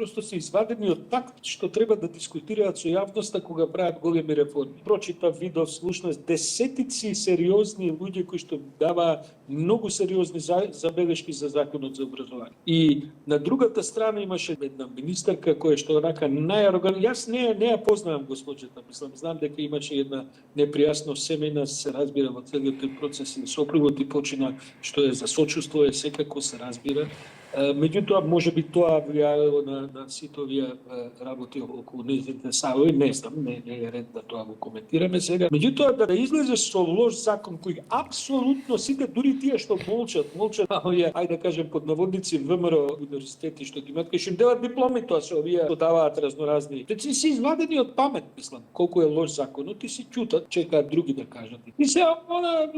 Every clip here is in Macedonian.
просто се извадени од такт што треба да дискутираат со јавноста кога прават големи реформи. Прочитав, видов, слушнав десетици сериозни луѓе кои што дава многу сериозни забелешки за законот за образование. И на другата страна имаше една министерка која што онака најарогантна. Јас не ја познавам госпоđата, мислам, знам дека имаше една непријасност семејна, се разбира во целиот тој процес и сопругот и почина, што е за сочувство, е секако се разбира. Меѓутоа, може би тоа влијаело на сите овие работи околу нејзините саови, не знам, не е ред да тоа го коментираме сега. Меѓутоа, да излезеш со лош закон кој апсолутно сите, дури тие што молчат, овие, ајде да кажем под наводници ВМРО универзитети што ги имаат, што им деват дипломи, тоа се овие што даваат разноразни. Ти си извадени од памет, мислам, колку е лош законот, ти си ќутат, чекаат други да кажат. И се она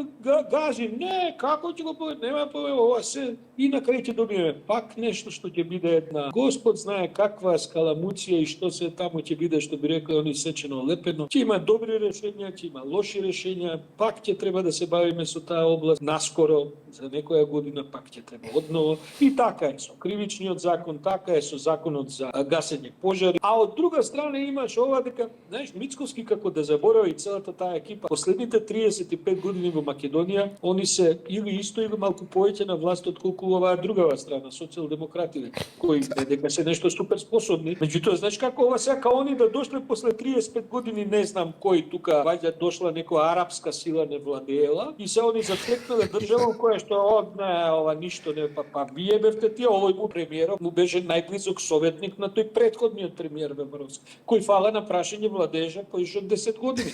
гази, не, како ќе го повеќе, нема повеќе, ова се и на крај ќе добиеме пак нешто што ќе биде една Господ знае каква скаламуција и што се таму ќе биде, што би рекол они сечено лепено. Ќе има добри решенија, ќе има лоши решенија, пак ќе треба да се бавиме со таа област наскоро, за некоја година пак ќе треба одново. И така е со кривичниот закон, така е со законот за гасење пожари. А од друга страна имаш ова дека, знаеш, Мицковски како да заборави целата таа екипа. Последните 35 години во Македонија, они се или исто или малку повеќе на власт отколку оваа другава страна, социјалдемократите, кои дека се нешто супер способни. Меѓутоа, знаеш како ова сака они да дошле после 35 години, не знам кој тука, ваѓа дошла некоја арапска сила не владеела и се они затекнале држава која што ова ништо не вие бевте тие, овој му премиерот му беше најблизок советник на тој претходниот премиер Вебаровски, кој фала на прашање владееше поише од 10 години.